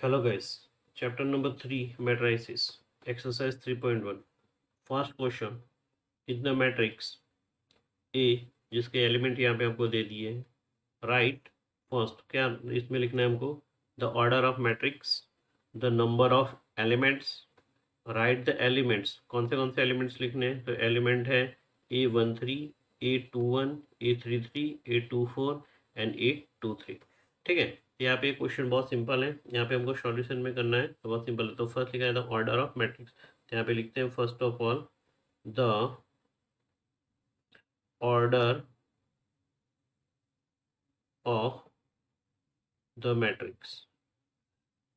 Hello guys, chapter number 3 matrices, exercise 3.1. First question, in the matrix A जिसके element यहाँ पे हमको दे दिए हैं, राइट फर्स्ट क्या इसमें लिखना है हमको, the order of matrix, the number of elements, right the elements, कौन से एलिमेंट्स लिखने हैं, तो एलिमेंट है A13, A21, A33, A24 and A23। ठीक है, यहाँ पे क्वेश्चन बहुत सिंपल है, यहाँ पे हमको सॉल्यूशन में करना है तो बहुत सिंपल है। तो फर्स्ट लिखा है द ऑर्डर ऑफ मैट्रिक्स, तो यहाँ पे लिखते हैं first of all the order of the matrix.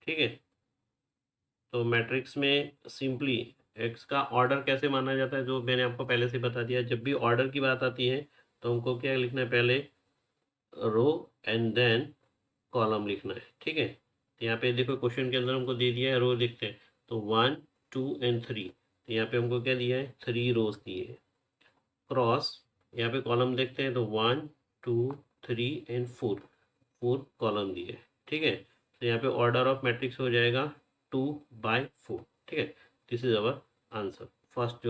ठीक है, तो मैट्रिक्स में सिंपली एक्स का ऑर्डर कैसे माना जाता है जो मैंने आपको पहले से बता दिया। जब भी ऑर्डर की बात आती है तो हमको क्या लिखना है, पहले रो एंड देन कॉलम लिखना है। ठीक है, तो यहाँ पे देखो क्वेश्चन के अंदर हमको दे दिया है, रो लिखते हैं तो 1 2 एंड 3, तो यहाँ पे हमको क्या दिया है, 3 रोज दिए हैं। क्रॉस यहाँ पे कॉलम देखते हैं तो 1 2 3 एंड 4 कॉलम दिए हैं। ठीक है, तो यहाँ पे ऑर्डर ऑफ मैट्रिक्स हो जाएगा 2/4। ठीक है, this is our answer. First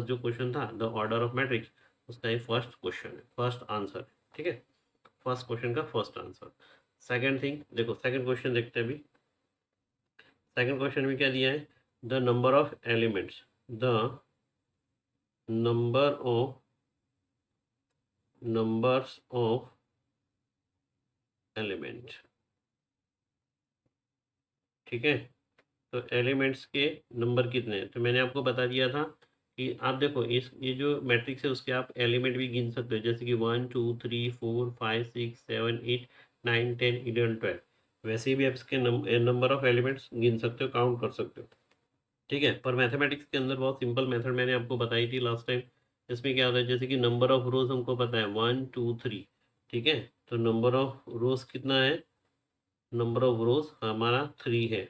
जो क्वेश्चन था द ऑर्डर ऑफ मैट्रिक्स, उसका ये फर्स्ट क्वेश्चन है, फर्स्ट आंसर। ठीक है, फर्स्ट क्वेश्चन का फर्स्ट आंसर। सेकंड थिंग देखो, सेकंड क्वेश्चन देखते हैं अभी। सेकंड क्वेश्चन में क्या दिया है, the number of elements, the numbers of element. ठीक है, तो एलिमेंट्स के नंबर कितने हैं, तो मैंने आपको बता दिया था कि आप देखो इस ये जो मैट्रिक्स है उसके आप एलिमेंट भी गिन सकते हो, जैसे कि 1 2 3 4 5 6 7 8 9 10 11 12। वैसे भी आप इसके नंबर ऑफ एलिमेंट्स गिन सकते हो, काउंट कर सकते हो। ठीक है, पर मैथमेटिक्स के अंदर बहुत सिंपल मेथड मैंने आपको बताई थी लास्ट टाइम। इसमें क्या होता है, जैसे कि नंबर ऑफ रोज हमको पता है 1 2 3। ठीक है, तो नंबर ऑफ रोज कितना है, नंबर ऑफ रोज हमारा 3 है,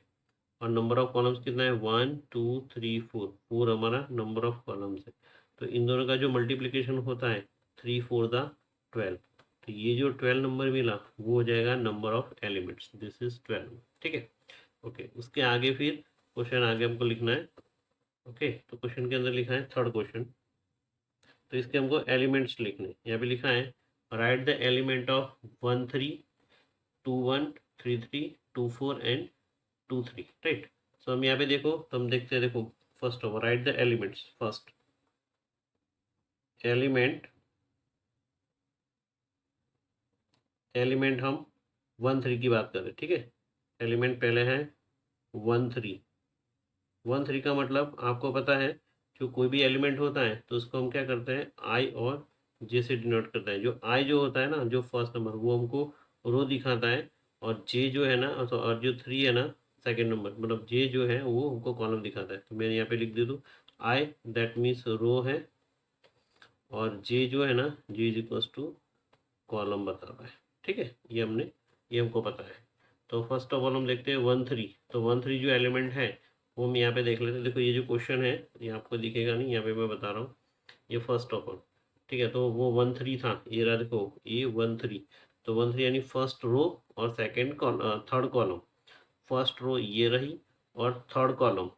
और नंबर ऑफ कॉलम्स कितना है 1 2 3 4, हमारा नंबर ऑफ कॉलम्स है। तो इन दोनों का जो मल्टीप्लिकेशन होता है 3 4 द 12, तो ये जो 12 नंबर मिला वो हो जाएगा number of elements, this is 12। ठीक है, ओके, उसके आगे फिर क्वेश्चन आगे हमको लिखना है। ओके, तो क्वेश्चन के अंदर लिखा है थर्ड क्वेश्चन, तो इसके हमको एलिमेंट्स लिखने, यहाँ पे लिखा है write the element of 1 3 2 1 3 3 2 4 and 2 3। Right, so हम यहाँ पे देखो, तो हम देखते हैं, देखो first of write the elements, first element हम 1 3 की बात कर रहे हैं। ठीक है, एलिमेंट पहले है 1 3। 1 3 का मतलब आपको पता है, जो कोई भी एलिमेंट होता है तो उसको हम क्या करते हैं, आई और जे से डिनोट करते हैं। जो आई जो होता है ना, जो फर्स्ट नंबर वो हमको रो दिखाता है, और जे जो है ना, और जो 3 है ना सेकेंड नंबर, मतलब जे जो है वो हमको कॉलम दिखाता है। तो मैंने यहाँ पे लिख दे दूँ आई, दैट मीन्स रो है, और जे जो है ना, जे इज इक्वल्स टू कॉलम बताता है। ठीक है, ये हमको पता है। तो फर्स्ट ऑफ ऑल हम देखते हैं 1 3, तो 1 3 जो एलिमेंट है वो हम यहाँ पे देख लेते हैं। देखो ये जो क्वेश्चन है ये आपको दिखेगा नहीं, यहाँ पे मैं बता रहा हूँ, ये फर्स्ट ऑफ ऑल। ठीक है, तो वो 1 3 था, ये रहा देखो ये 1 3। तो 1 3 यानी फर्स्ट रो और second third column. First row ये रही, और थर्ड कॉलम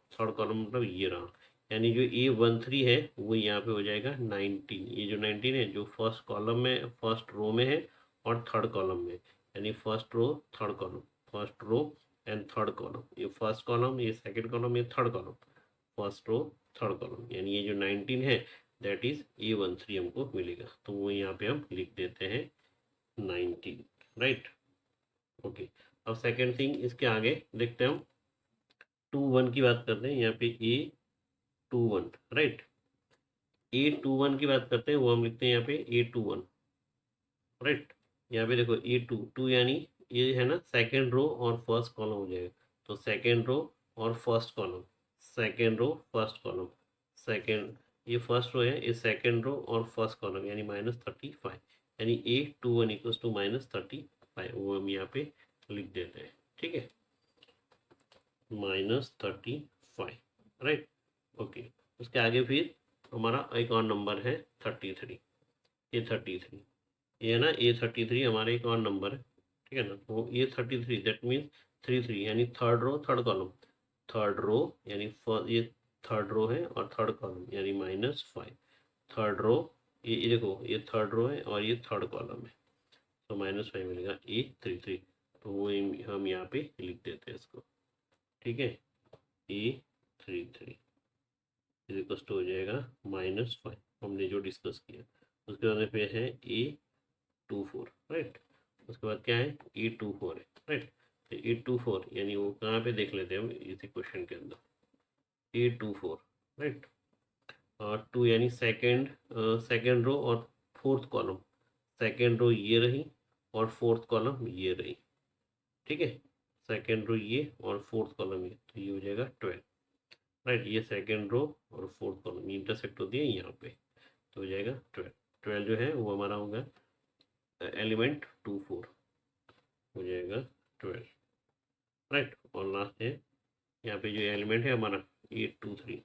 मतलब ये रहा, यानी जो A13 है वो यहाँ पे हो जाएगा 19। ये जो 19 है जो फर्स्ट कॉलम में, फर्स्ट रो में है, और थर्ड कॉलम में, यानी first row third column, first row and third column, ये फर्स्ट कॉलम, ये सेकेंड कॉलम, ये third column, first row third column, यानी ये जो 19 है दैट इज A13 हमको मिलेगा। तो वो यहाँ पे हम लिख देते हैं 19। Right, okay. अब सेकेंड थिंग इसके आगे देखते हैं हम, 2 1 की बात करते हैं, यहाँ पे A21। राइट, A21 की बात करते हैं, वो हम लिखते हैं यहाँ पे A21। राइट, यहाँ पे देखो A2 यानी ये है ना सेकेंड रो और फर्स्ट कॉलम हो जाएगा। तो सेकेंड रो और first column, second row first column, second, ये फर्स्ट रो है, ये सेकेंड रो और फर्स्ट कॉलम, यानी -35, यानी A21 इक्वल्स टू -35, वो हम यहाँ पे लिख देते हैं। ठीक है, -35। Right, okay. उसके आगे फिर हमारा एक और नंबर है 33, ये 33, ये है ना A33 हमारा एक और नंबर है। ठीक है ना, तो A33 दैट मीन्स 3 3 यानी third row third column, third row यानी ये थर्ड रो है और थर्ड कॉलम यानी -5, थर्ड रो ये देखो ये थर्ड रो है और ये थर्ड कॉलम है, तो -5 मिलेगा A33। तो वो हम यहाँ पे लिख देते हैं इसको, ठीक है। A33 इक्वल्स टू हो जाएगा -5, हमने जो डिस्कस किया। उसके बाद में पे है A24, राइट। उसके बाद क्या है A24 है, राइट। तो A24 यानी वो कहाँ पे देख लेते हैं हम इसी क्वेश्चन के अंदर, A24, राइट। और 2 यानी सेकेंड रो और फोर्थ कॉलम, सेकेंड रो ये रही और फोर्थ कॉलम ये रही, ठीक है। सेकेंड रो ये और फोर्थ कॉलम ये, तो ये हो जाएगा 12, राइट। ये सेकेंड रो और फोर्थ कॉलम इंटरसेक्ट होती है यहाँ पे, तो हो जाएगा 12। 12 जो है वो हमारा होगा एलिमेंट 24, हो जाएगा 12, राइट। और लास्ट है यहाँ पे जो एलिमेंट है हमारा A23,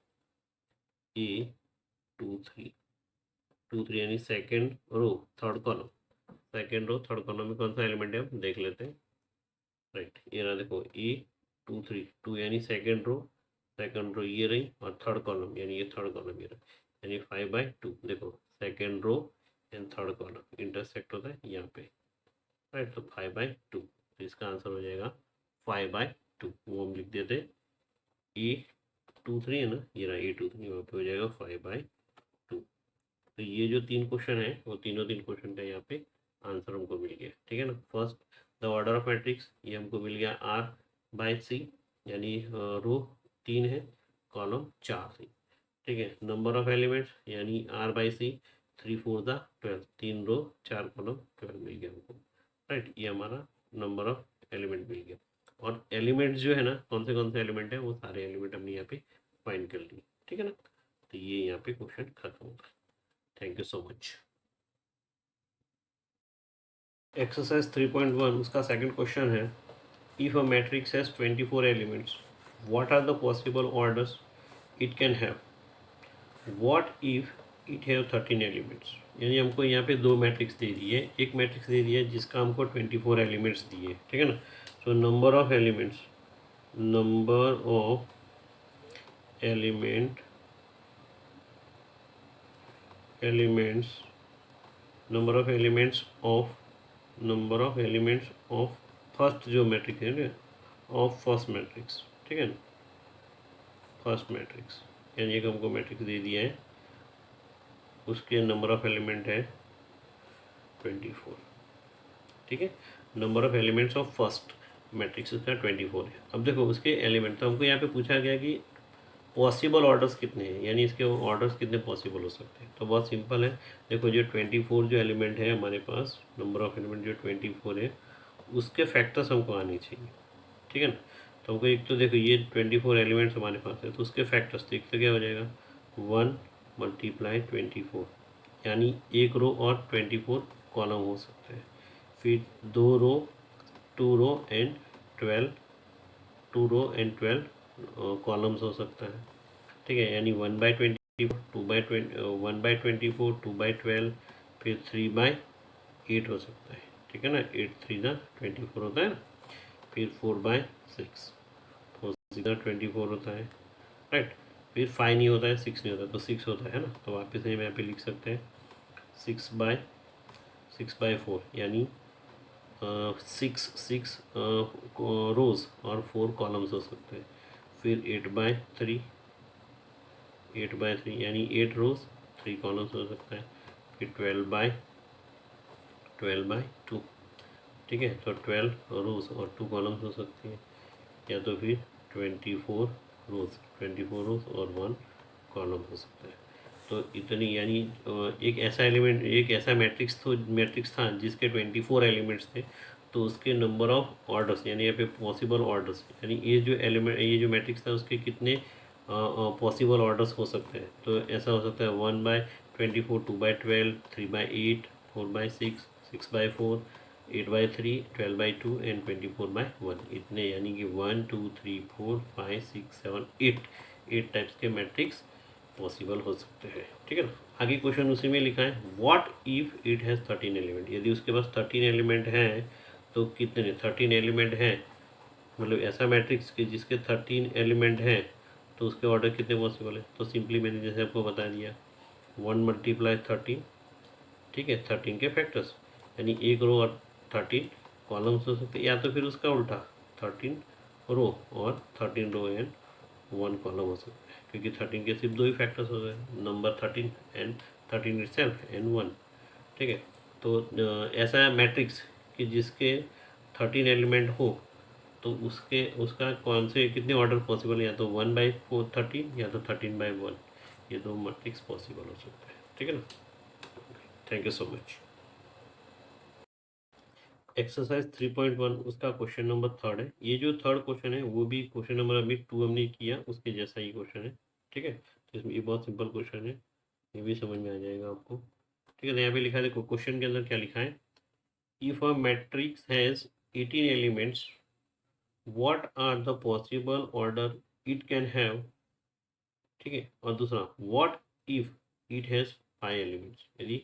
A23 23 यानी second row third column, second row third column में कौन सा एलिमेंट है हम देख लेते हैं, राइट। ये रहा देखो A23, 2 यानी सेकेंड रो ये रही और थर्ड कॉलम यानी ये थर्ड कॉलम ये रहा, यानी 5/2। देखो second row and third column intersect होता है यहाँ पे, राइट। तो 5/2, तो इसका आंसर हो जाएगा 5/2। वो हम लिख देते A23 है ना, ये रहा A23, वहाँ पे हो जाएगा 5/2। तो ये जो 3 क्वेश्चन है वो तीनों 3 क्वेश्चन का यहाँ पे आंसर हमको मिल गया, ठीक है ना। First the order of matrix ये हमको मिल गया R/C, यानी रो 3 है कॉलम 4 थी, ठीक है। नंबर ऑफ एलिमेंट्स यानी R/C 3 4 12, 3 रो 4 कॉलम 12 मिल गया हमको, राइट। ये हमारा नंबर ऑफ एलिमेंट मिल गया। और एलिमेंट जो है ना कौन से एलिमेंट है वो सारे एलिमेंट हमने यहाँ पे फाइंड कर लिए, ठीक है ना। तो ये यहाँ पे क्वेश्चन खत्म होगा। Thank you so much. Exercise 3.1 उसका सेकंड क्वेश्चन है, if a matrix has 24 elements what are the possible orders it can have, what if it have 13 elements. यानी हमको यहाँ पे दो मैट्रिक्स दे दी है, एक मैट्रिक्स दे दिया है जिसका हमको 24 एलिमेंट्स दिए, ठीक है ना। So number of elements number of elements of first जो मैट्रिक्स है ना, ऑफ फर्स्ट मैट्रिक्स, ठीक है ना। फर्स्ट मैट्रिक्स यानी एक हमको मैट्रिक्स दे दिया है, उसके नंबर ऑफ एलिमेंट है 24, ठीक है। Number of elements of first matrix उसका 24 है। अब देखो उसके एलिमेंट, तो हमको यहाँ पे पूछा गया कि पॉसिबल ऑर्डर्स कितने हैं, यानी इसके ऑर्डर्स कितने पॉसिबल हो सकते हैं। तो बहुत सिंपल है, देखो जो 24 जो एलिमेंट है हमारे पास, नंबर ऑफ एलिमेंट जो 24 है उसके फैक्टर्स हमको आने चाहिए, ठीक है ना। तो हमको एक तो देखो ये 24 एलिमेंट्स हमारे पास है, तो उसके फैक्टर्स तो एक तो क्या हो जाएगा 1 × 24, यानी एक रो और 24 कॉलम हो सकते हैं। फिर 2 रो एंड 12 कॉलम्स हो सकता है, ठीक है। यानी 1/24, 1/24, 2/12, फिर 3/8 हो सकता है, ठीक है ना। 8 3 24 होता है ना। फिर 4/6, 4 6 24 होता है, राइट। फिर 5 नहीं होता है, 6 नहीं होता, तो 6 होता है ना। तो वापस हम यहाँ पे लिख सकते हैं 6/4, यानी 6 रोज और 4 कॉलम्स हो सकते हैं। फिर 8/3 यानी 8 रोज 3 कॉलम्स हो सकता है। फिर 12/2, ठीक है। तो 12 रोज और 2 कॉलम्स हो सकती है, या तो फिर 24 रोज और 1 कॉलम हो सकता है। तो इतनी यानी एक ऐसा एलिमेंट, एक ऐसा मैट्रिक्स था जिसके 24 एलिमेंट्स थे, तो उसके नंबर ऑफ ऑर्डर्स यानी यहाँ पे पॉसिबल ऑर्डर्स, यानी ये जो मैट्रिक्स था उसके कितने पॉसिबल ऑर्डर्स हो सकते हैं। तो ऐसा हो सकता है 1/24, 2/12, 3/8, 4/6, 6/4, 8/3, 12/2 एंड 24/1। इतने यानी कि 1 2 3 4 5 6 7 8 टाइप्स के मैट्रिक्स पॉसिबल हो सकते हैं, ठीक है ना। आगे क्वेश्चन उसी में लिखा है, what if it has 13 element. यदि उसके पास 13 एलिमेंट हैं तो कितने 13 एलिमेंट हैं मतलब ऐसा मैट्रिक्स कि जिसके 13 एलिमेंट हैं तो उसके ऑर्डर कितने पॉसिबल है। तो सिंपली मैंने जैसे आपको बता दिया 1 × 13, ठीक है, 13 के फैक्टर्स, यानी एक रो और 13 कॉलम्स हो सकते हैं, या तो फिर उसका उल्टा 13 रो और 13 रो एंड 1 कॉलम हो सकता है, क्योंकि 13 के सिर्फ 2 ही फैक्टर्स हो गए, नंबर 13 एंड 13 इटसेल्फ एंड 1, ठीक है। तो ऐसा मैट्रिक्स कि जिसके 13 एलिमेंट हो तो उसका कौन से कितने ऑर्डर पॉसिबल है, या तो 1/13 या तो 13/1, ये दो मैट्रिक्स पॉसिबल हो सकता है, ठीक है ना। Thank you so much. Exercise 3.1 उसका क्वेश्चन नंबर थर्ड है। ये जो थर्ड क्वेश्चन है वो भी क्वेश्चन नंबर अभी 2 हमने किया उसके जैसा ही क्वेश्चन है, ठीक है। तो इसमें ये बहुत सिंपल क्वेश्चन है, ये भी समझ में आ जाएगा आपको, ठीक है। तो यहाँ पे लिखा है, देखो क्वेश्चन के अंदर क्या लिखा है, if a matrix has 18 elements what are the possible order it can have, ठीक है। और दूसरा what if it has 5 elements, यदि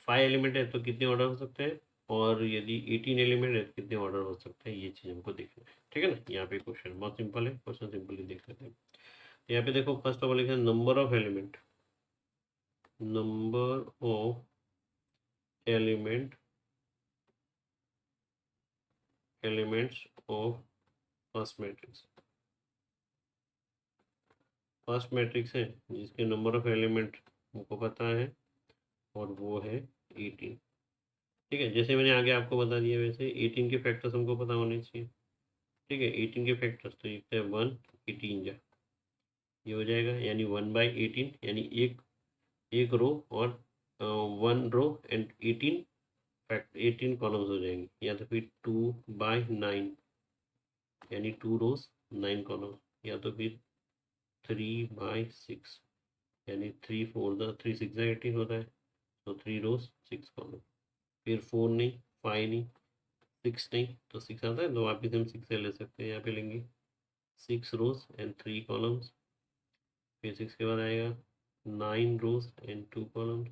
5 एलिमेंट है तो कितने ऑर्डर हो सकते हैं, और यदि 18 एलिमेंट है तो कितने ऑर्डर हो सकते हैं, ये चीज़ हमको देखना है, ठीक है ना। यहाँ पे क्वेश्चन बहुत सिंपल है, क्वेश्चन सिंपली देख लेते हैं। यहाँ पे देखो फर्स्ट ऑफ ऑल लिखा है number of element, number of elements of first matrix, first matrix है जिसके नंबर ऑफ एलिमेंट हमको पता है और वो है 18, ठीक है। जैसे मैंने आगे आपको बता दिया वैसे 18 के फैक्टर्स हमको पता होने चाहिए, ठीक है। 18 के फैक्टर्स तो लिखते हैं 1 18 जा, ये हो जाएगा, यानी 1/18, यानी एक रो और 1 रो एंड 18 फैक्ट 18 कॉलम्स हो जाएंगे, या तो फिर 2/9, यानी 2 रोज 9 कॉलम, या तो फिर 3/6, यानी 3 6 होता है, तो 3 रोज 6 कॉलम, फिर 4 नहीं, 5 नहीं, 6 नहीं, तो 6 आता है, तो वापिस हम 6 से ले सकते हैं, यहाँ पे लेंगे 6 रोज एंड 3 कॉलम्स, फिर 6 के बाद आएगा 9 रोज एंड 2 कॉलम्स,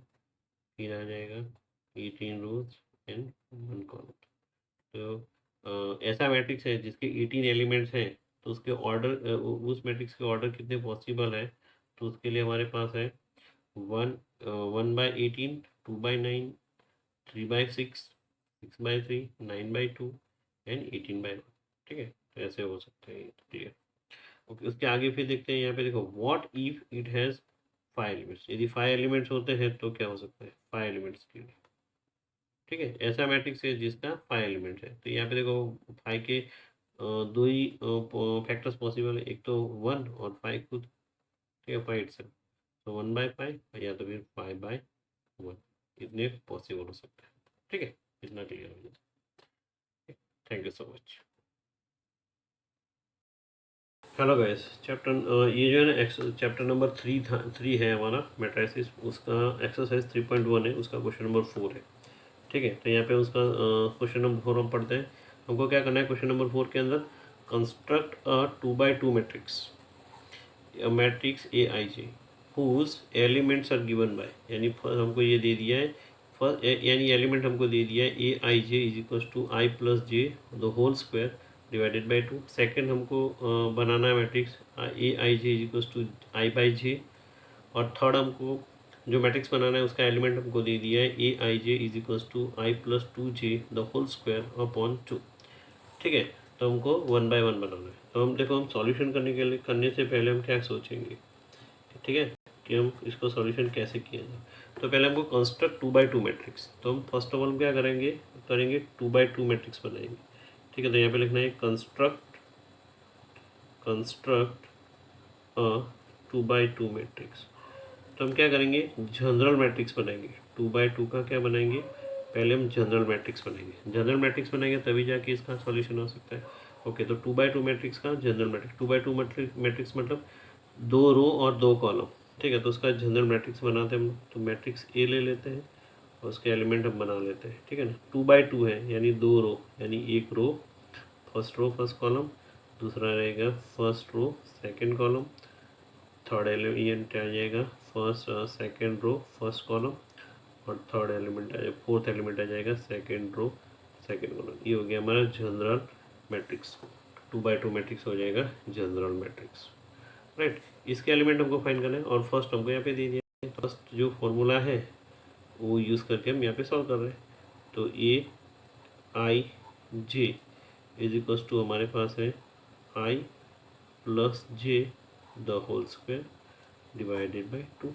फिर आ जाएगा 18 रोज एंड 1 कॉलम। तो ऐसा मैट्रिक्स है जिसके 18 एलिमेंट्स हैं, तो उसके ऑर्डर उस मैट्रिक्स के ऑर्डर कितने पॉसिबल है, तो उसके लिए हमारे पास है 1/18, 2/9, 3/6, 6/3, 9/2 एंड 18/1, ठीक है। तो ऐसे हो सकते हैं, क्लियर। ओके, उसके आगे फिर देखते हैं, यहाँ पे देखो what if it has 5 elements, यदि 5 एलिमेंट्स होते हैं तो क्या हो सकता है, 5 एलिमेंट्स के लिए, ठीक है। ऐसा मैट्रिक्स है जिसका 5 एलिमेंट्स है, तो यहाँ पे देखो 5 के दो ही फैक्टर्स पॉसिबल है, एक तो 1 और 5 खुद, ठीक है, 5 इटसेल्फ, तो 1/5 या तो फिर 5/1, इतने पॉसिबल हो सकता है, ठीक है। इतना क्लियर हो जाता है। Thank you so much. Hello guys, ये जो है ना चैप्टर नंबर 3 है हमारा मैट्रिसेस, उसका एक्सरसाइज 3.1 है, उसका क्वेश्चन नंबर 4 है, ठीक है। तो यहाँ पे उसका क्वेश्चन नंबर 4 हम पढ़ते हैं। हमको क्या करना है क्वेश्चन नंबर 4 के अंदर, construct a 2x2 matrix, matrix A I J whose elements are given by, यानी फर्स्ट हमको ये दे दिया है, फर्स्ट यानी एलिमेंट हमको दे दिया है A I J is equals to I plus J the whole square divided by 2। Second हमको बनाना है matrix A I J is equals to i/j, और थर्ड हमको जो मैट्रिक्स बनाना है उसका एलिमेंट हमको दे दिया है A I J is equals to i+2j the whole square upon 2, ठीक है। तो हमको 1/1 बनाना है। तो हम देखो, हम सॉल्यूशन करने से पहले हम क्या सोचेंगे, ठीक है, कि हम इसको सॉल्यूशन कैसे किया जाए। तो पहले हमको कंस्ट्रक्ट 2x2 मैट्रिक्स, तो हम फर्स्ट ऑफ ऑल क्या करेंगे 2x2 मैट्रिक्स बनाएंगे, ठीक है। तो यहाँ पे लिखना है कंस्ट्रक्ट अ 2x2 मैट्रिक्स। तो हम क्या करेंगे, जनरल मैट्रिक्स बनाएंगे, 2x2 का क्या बनाएंगे, पहले हम जनरल मैट्रिक्स बनाएंगे, जनरल मैट्रिक्स बनाएंगे तभी जाके इसका सॉल्यूशन हो सकता है। ओके, तो 2x2 मैट्रिक्स का जनरल मैट्रिक्स, 2x2 मैट्रिक्स मतलब 2 रो और 2 कॉलम, ठीक है। तो उसका जनरल मैट्रिक्स बनाते हैं हम, तो मैट्रिक्स ए ले लेते हैं और उसके एलिमेंट हम बना लेते हैं, ठीक है ना। 2x2 है यानी 2 रो, यानी एक रो फर्स्ट कॉलम, दूसरा रहेगा first row second column, third element आ जाएगा first second row first column, और थर्ड एलिमेंट आ जाएगा फोर्थ एलिमेंट आ जाएगा सेकंड रो सेकंड कॉलम। ये हो गया हमारा जनरल मैट्रिक्स 2x2 मैट्रिक्स हो जाएगा जनरल मैट्रिक्स, राइट। इसके एलिमेंट हमको फाइंड करना है और फर्स्ट हमको यहाँ पे दे दिया है। फर्स्ट जो फॉर्मूला है वो यूज़ करके हम यहाँ पे सॉल्व कर रहे हैं। तो A I J is equals to हमारे पास है I plus J the whole square divided by 2।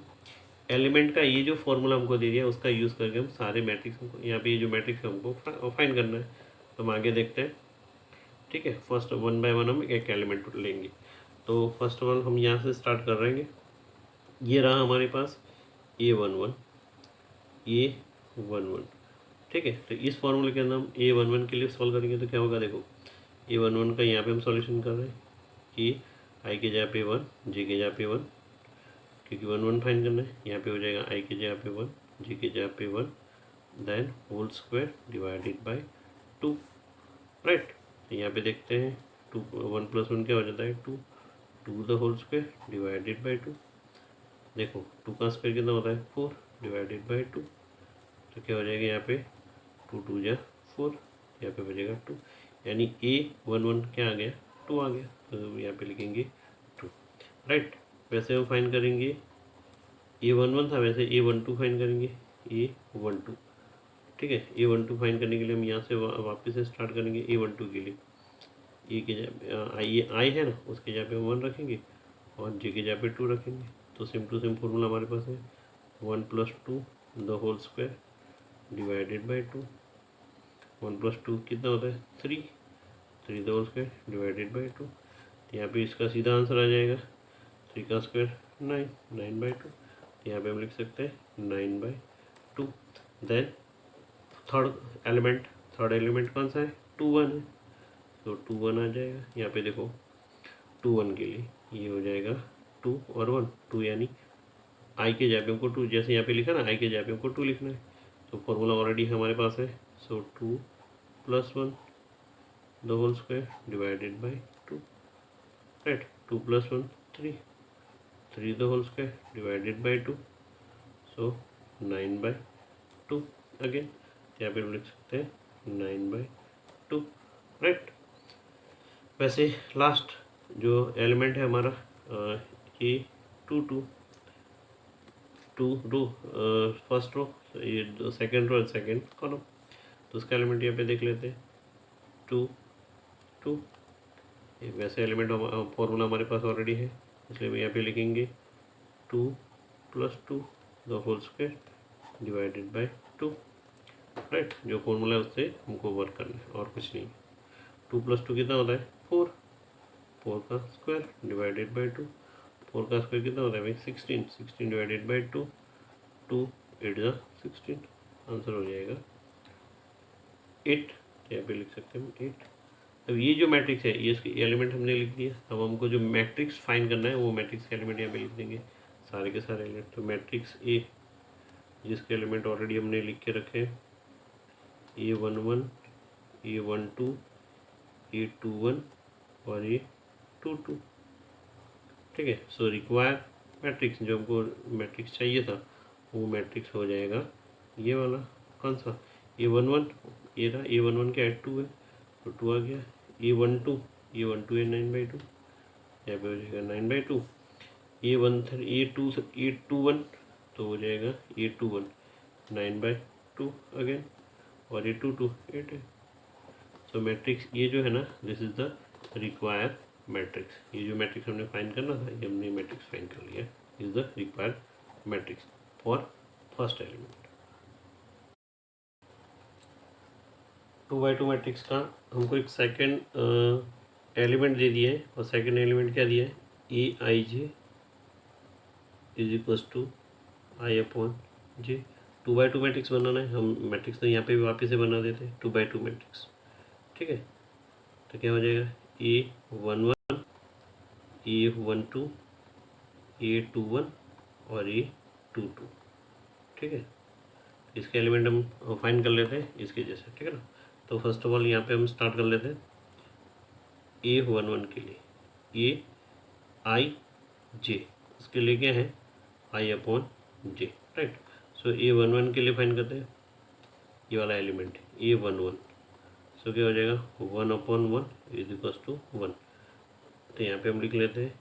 Element का ये जो फॉर्मूला हमको दे दिया उसका यूज़ करके हम सारे मैट्रिक्स हमको यहाँ पे ये जो मैट्रिक्स हमको फाइंड करना है। तो हम आगे देखते हैं, ठीक है। फर्स्ट 1 बाय 1 हम एक एलिमेंट लेंगे। तो फर्स्ट ऑफ ऑल हम यहाँ से स्टार्ट कर रहे हैं। ये रहा हमारे पास A11 A11, ठीक है। तो इस फॉर्मूले के अंदर हम A11 के लिए सॉल्व करेंगे तो क्या होगा, देखो A11 का यहाँ पे हम सॉल्यूशन कर रहे हैं कि आई के जगह पे 1 जे के जगह पे 1, क्योंकि 1 फाइंड करना है। यहाँ पे हो जाएगा आई के जगह पे 1 जे के जगह पे 1 then whole square divided by 2, right. तो यहाँ पे देखते हैं 2 1 + 1 क्या हो जाता है 2 2 the whole square divided by 2। देखो 2 का स्क्वायर कितना होता है 4 डिवाइडेड बाई 2। तो क्या हो जाएगा यहाँ पे 2 2 जा 4, यहाँ पे बचेगा 2, यानी A11 क्या आ गया 2 आ गया। तो यहाँ पे लिखेंगे 2, राइट। वैसे हम फाइंड करेंगे A11 था, वैसे A12 फाइंड करेंगे A12, ठीक है। A12 फाइंड करने के लिए हम यहाँ से वापस से स्टार्ट करेंगे A12 के लिए। ए के जगह आई है ना, उसके जगह पे 1 रखेंगे और जे के जगह पे 2 रखेंगे। तो सेम टू सेम फॉर्मूला हमारे पास है 1 + 2 the whole square divided by 2। 1 + 2 कितना होता है 3 3 the whole square divided by 2। तो यहाँ पे इसका सीधा आंसर आ जाएगा 3 का स्क्वायर 9 9/2। तो यहाँ पे हम लिख सकते हैं 9/2। देन थर्ड एलिमेंट कौन सा है 2 1 है, तो 2 1 आ जाएगा। यहाँ पे देखो 2 1 के लिए ये हो जाएगा 2 और 1 2, यानी आई के जगह पे हमको 2, जैसे यहाँ पे लिखा ना आई के जगह पे हमको 2 लिखना है। तो फॉर्मूला ऑलरेडी हमारे पास है। So 2 + 1 the whole square divided by 2, right. 2 + 1 3 3 the whole square divided by 2, so 9/2 again. यहाँ पे हम लिख सकते हैं 9/2, राइट। वैसे लास्ट जो एलिमेंट है हमारा A22 रो फर्स्ट रो, ये सेकेंड रो और सेकेंड कॉलम। तो उसका एलिमेंट यहाँ पे देख लेते हैं 2 2। वैसे एलिमेंट फॉर्मूला हमारे पास ऑलरेडी है, इसलिए हम यहाँ पे लिखेंगे 2 + 2 the whole square divided by 2, right. जो फॉर्मूला है उससे हमको वर्क करना है और कुछ नहीं। 2 + 2 कितना होता है 4 4 का स्क्वायर डिवाइडेड बाई 2। 4 का स्क्वायर कितना होता है भाई 16 16 डिवाइडेड बाई 2 2 8 जा 16, आंसर हो जाएगा 8। यहाँ पे लिख सकते हैं हम 8। अब ये जो मैट्रिक्स है ये इसके एलिमेंट हमने लिख दिया। अब हमको जो मैट्रिक्स फाइंड करना है वो मैट्रिक्स के एलिमेंट यहाँ पे लिख देंगे, सारे के सारे एलिमेंट। तो मैट्रिक्स ए जिसके एलिमेंट ऑलरेडी हमने लिख के रखे हैं A11 A12 A21 और A22, ठीक है। सो रिक्वायर मैट्रिक्स, जो हमको मैट्रिक्स चाहिए था वो मैट्रिक्स हो जाएगा ये वाला, कौन सा A11, ये रहा A11 क्या है 2 है, तो 2 आ गया। A12 है 9/2, यहाँ पे हो जाएगा 9/2। A21 तो हो जाएगा A21 9/2 अगेन, और A22 8 है। सो मैट्रिक्स ये जो है ना this is the require matrix. ये जो मैट्रिक्स हमने फाइंड करना था ये हमने मैट्रिक्स फाइंड कर लिया, is the required matrix for first element. 2x2 matrix का हमको एक सेकेंड एलिमेंट दे दिया है, और सेकेंड एलिमेंट क्या दिया है AIJ is equals to I/J। 2x2 matrix बनाना है, हम मैट्रिक्स तो यहाँ पे भी वापस से बना देते हैं 2x2 मैट्रिक्स, ठीक है। तो क्या हो जाएगा A11 A12 A21 और A22, ठीक है। इसके एलिमेंट हम फाइंड कर लेते हैं इसके जैसे, ठीक है ना। तो फर्स्ट ऑफ ऑल यहाँ पे हम स्टार्ट कर लेते हैं A11 के लिए AIJ, इसके लिए क्या है I/J, राइट। सो A11 के लिए फाइंड करते हैं ये वाला एलिमेंट A11। सो क्या हो जाएगा 1/1 इज इक्वल टू 1। तो यहाँ पे हम लिख लेते हैं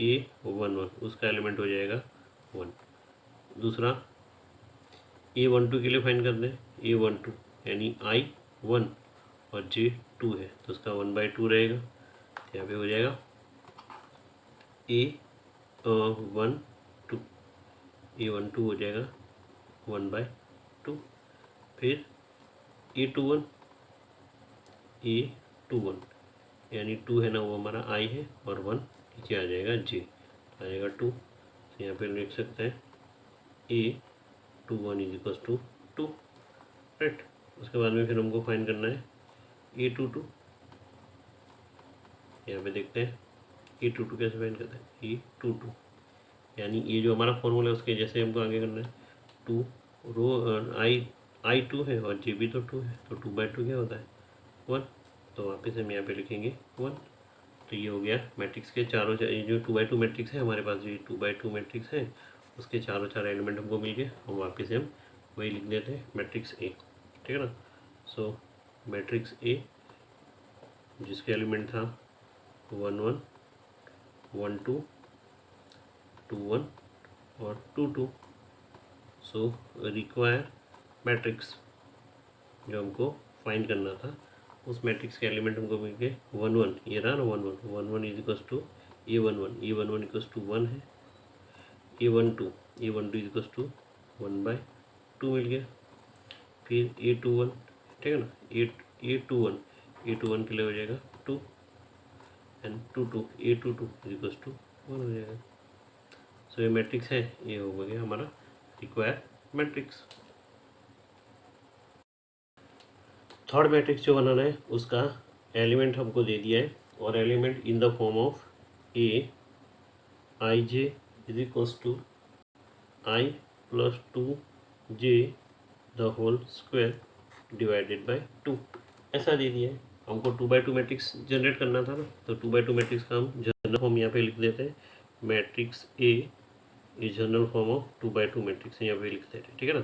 A11 उसका एलिमेंट हो जाएगा 1। दूसरा A12 के लिए फाइंड कर दें A12 यानी I1 और J2 है तो उसका 1/2 रहेगा। तो यहाँ पे हो जाएगा A12 हो जाएगा 1/2। फिर A21 यानी 2 है ना वो हमारा I है और 1 नीचे आ जाएगा J आ जाएगा 2। तो यहाँ पे लिख सकते हैं A21 is equal to 2 right. उसके बाद में फिर हमको फाइंड करना है A22। यहाँ पे देखते हैं A22 कैसे फाइंड करते हैं A22 यानी ये जो हमारा फॉर्मूला है उसके जैसे हमको आगे करना है 2 रो I2 है और J भी तो 2 है तो 2/2 क्या होता है 1। तो वापस हम यहाँ पे लिखेंगे 1। तो ये हो गया मैट्रिक्स के चारों ये जो 2/2 मैट्रिक्स है हमारे पास जो 2/2 मैट्रिक्स है उसके चारों एलिमेंट हमको मिल गए और वापस हम वही लिख देते हैं मैट्रिक्स ए, ठीक है ना। सो मैट्रिक्स ए जिसके एलिमेंट था 1 1 1 2 2 1 और 2 2। सो रिक्वायर मैट्रिक्स जो हमको फाइंड करना था उस मैट्रिक्स के एलिमेंट हमको मिल गए 1 1 ये रहा ना 1 1 is equal to A11 equal to 1 है A12 इज इक्वल टू 1/2 मिल गया। फिर A21 ठीक है ना A21 के लिए हो जाएगा 2 and 2 2 A22 is equal to 1 हो जाएगा। सो ये मैट्रिक्स है ये हो गया हमारा रिक्वायर मैट्रिक्स। थर्ड मैट्रिक्स जो बनाना है उसका एलिमेंट हमको दे दिया है और element in the form of Aij is equals to I plus 2j the whole square divided by 2 ऐसा दे दिया है। हमको 2/2 मैट्रिक्स जनरेट करना था ना तो 2/2 मैट्रिक्स का हम जनरल फॉर्म यहाँ पे लिख देते हैं matrix A is general form of 2/2 matrix यहाँ पे लिख देते हैं, ठीक है ना।